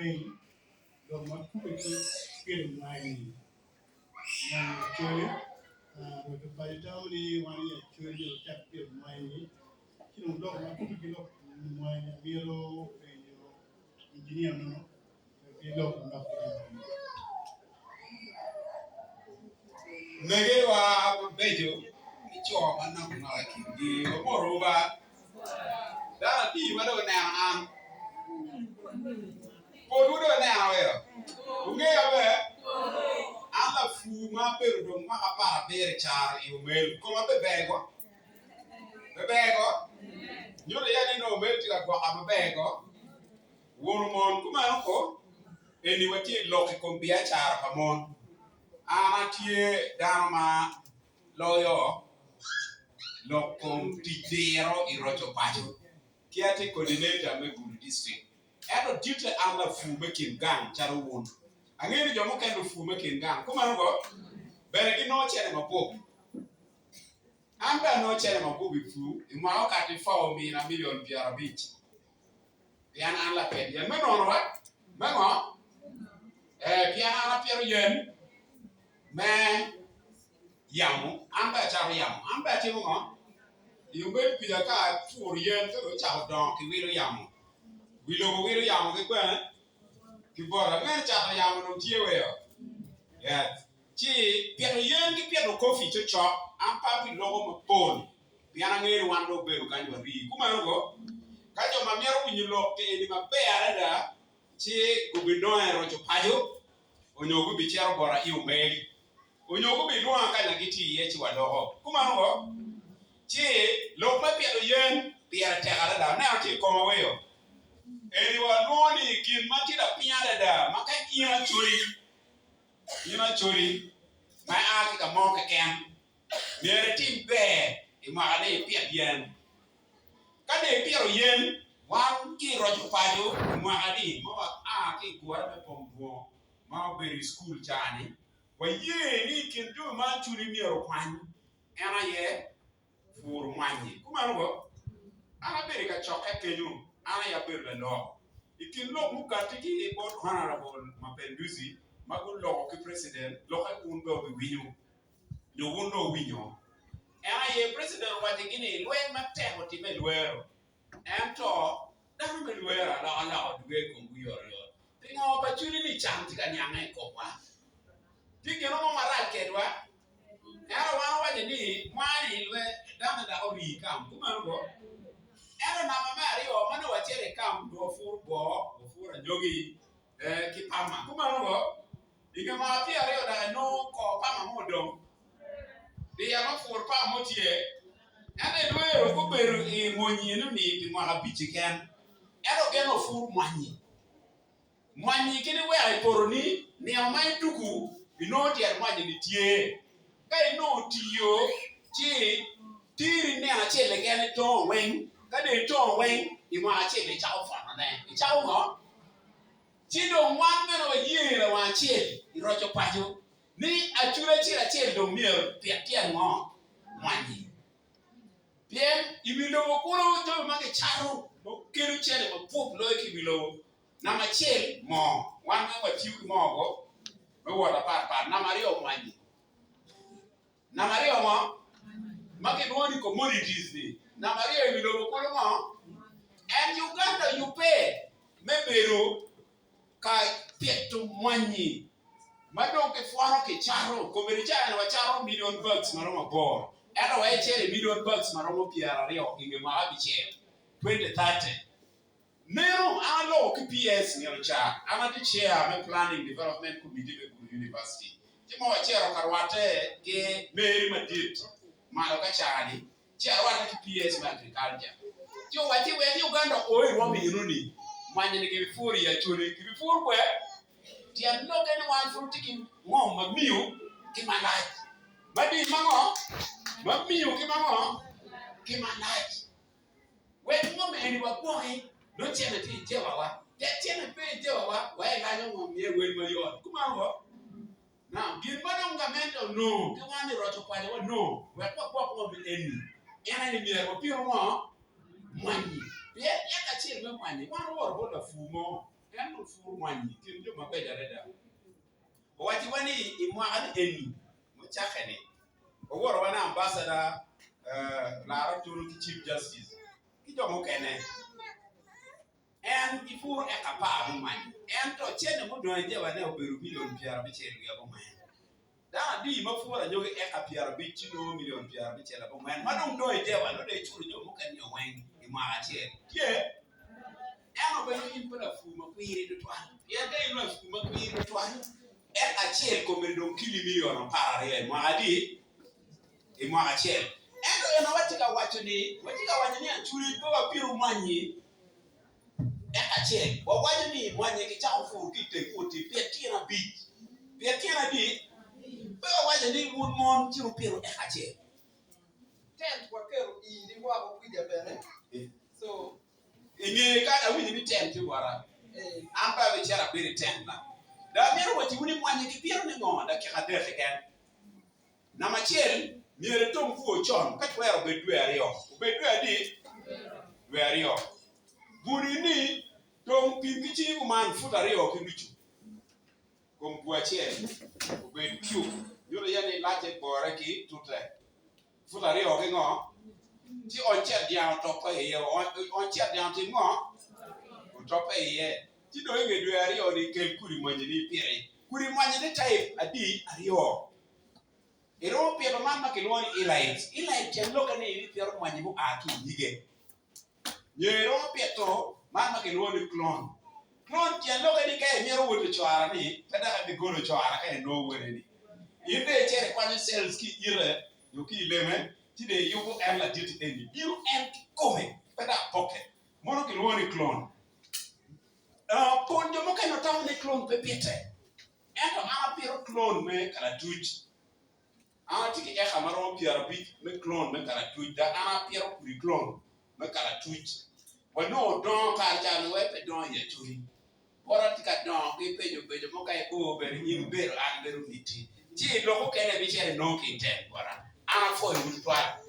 King, the Makuki Skin Wine, actually, with the Paitani, one year, actually, captive wine, you know, dog Makuki look wine, Miro, engineer, no, we look nothing. Negewa bejo icho mana kuna kingi omoroba da di wado na an podu do na awe unge awe ala fu ma per do ma apa per char io mel come bego nyole yani no mel ti ga kwa bego wono mon kuma ko eni wati loki kombia char pamon ana tie dama loyo lokom tijero irocho pacho kiate coordinator me Gulu district eto duty ala fu making gang charo won angeni jomo kendo fu making gang kuma ngo bere gi no chere mapogo amba no chere mapogo fu imwa okati fa mi na million piara bich pian ala pedi ya meno wa mengo pian ala piero yen me yamu amba charo yamu amba timo ngo yumbe pida ka tur yen to charo don ki wiro yamu wilo yamu ke kwa ki bora men charo yamu no tiewe yo yeah chi piero yen ki piero coffee to chop ampa bi logo mo pol piana ngere wando beru kanyo ri kuma ngo kanyo mamiero winyo ke ni mabea da chi gubino rocho pajo onyogo bi chero bora iumeli onyogo bi luwa kanya giti yechi wadoho kuma ngo chi lok ma piero yen piera tegara da na ati koma weyo eni wanoni kin matira piara da maka ina chori ma aki ka moke kem mere tim be imare pia yen kade piero yen wan ki rojo pajo imari mo aki gwara me pombo ma beri school chani wa ye ni kin do ma churi miero kwan era ye fur mwanyi kuma ngo ana beri ka choka kenyu ana ya beri no ikin lo mukati ki board honorable Mapinduzi magul lo ki president lo ka ungo bi winyo yo wundo winyo ana ye president wa tigini lwe matemo time lwero ento dama me lwero ala odwe ko nguyoro tingo ba chuli ni chanti ka nyanga ko kwa tigeno mo mara kedwa era wa ni mwani lwe dama da obi kam kuma ngo era na mama ari o mana wachere kam do fur njogi ki pama kuma ngo iga ma ti ari o da no ko pama modom de ya ma fur pa motie ane lwero ko beru e monyi no ni bi ma bichiken ero geno fur mwanyi kini we ai poroni ni o mai tuku inoti ar mwanyi ni tie kai no tiyo chi tiri ne achele gene to wen kade to wen ima achele chao fa na chao ngo chido mwanga no yire wa achele irocho pajo ni achule chira achele do mier pia ngo mwanyi bien ibilo kuro to mage charo mo kiru chele mo pop lo kibilo na machel mo wan wa tiu mo go me wora pa na mario mwanyi na mario mo make no commodities ni na mario ibilo kuro mo and Uganda you pay mebero ka pieto mwanyi madon ke fuaro ke charo komericha na wacharo million bucks maromo bor era wa chere million bucks maromo piara rio inge ma abiche 2030 nero alo ke PS ni ocha ama the chair me planning development committee be Gulu University timo wa chero karwate ke Mary Madid malo ka chani chero wa ke PS ma agriculture jo wati we Uganda o ro mi runi manye ni ke furi ya churi ki furi kwe ti an lo ke ni wan furu tikin ngom ma miu ki manaj badi mango ma miu ki mango ki manaj we ngom eni wa boy no chene ti jewa wa te chene pe jewa wa ga no ngom ye we ma yo kuma ngo now gin ba nga mento no ki wan ni rocho pa wa no we kwa ngom eni ena ni mi ko piro mo mwanyi ya ka chiri me mwanyi wan wor bo la fumo en no fur mwani kin jo mabeja reda wati wani imwa an eni mo chakane oworo wana ambassador la ratul chief justice ki jo mo kene en ifur e kapa mo mwani en to chene mo do je wana oberu million piara be chelu ya bo mwani da di ma fura nyoge e kapiara be chino million piara be chela bo mwani madong do je wana de churu jo mo kan yo wen imwa ache tie eno beno impala fuma kuiri to twan ya dai no fuma kuiri to twan e achiel komendo kili milion parare maadi e ma achiel eno watika wacho ni achuri to wapiru manyi e achiel wa wacho ni manyi ki chao fu kite kuti pietiena di ba wacho ni mun mon chiru piru e achiel ten kwa kero ni wa ko kuja bene so ini kada wini bi ten ti wara amba be chara biri ten la da mero wati wini mwanye ki piero ni ngonda ki khadere ken na machiel miere tom fu chon ka twero be dwe ariyo di dwe ariyo buri ni tom pingi chi ku man fu ariyo ki bichu kom bu achiel be kyu yoro yani late bore ki tutre fu ariyo ki ngo ti on chat dia to pa ye on chat dia ti ngo to pa ye ti do nge do ari o ni kel kuri manje ni pire kuri manje ni type adi ario ero pe ba mama ke loni elite chen lo kan ni pire manje mu aki nige nyero pe to mama ke loni clone chen lo kan ni ke nyero wo to chara ni tada ka bi golo chara ka no wore ni inde chere kwa ni sales ki ire yo ki leme today you will earn a duty any you earn come better pocket mono ke loni clone ponjo mo kano taw ne clone pe pete ento ama piro clone me kala tuj ama tiki e xamaro piro bi me clone me kala tuj da ama piro kuri clone me kala tuj wano don ka ja no we pe don ye turi pora tika don ke pejo mo kay ko be ni be an be niti ti lo ko kene bi chere no ki ten pora ana fo ni twat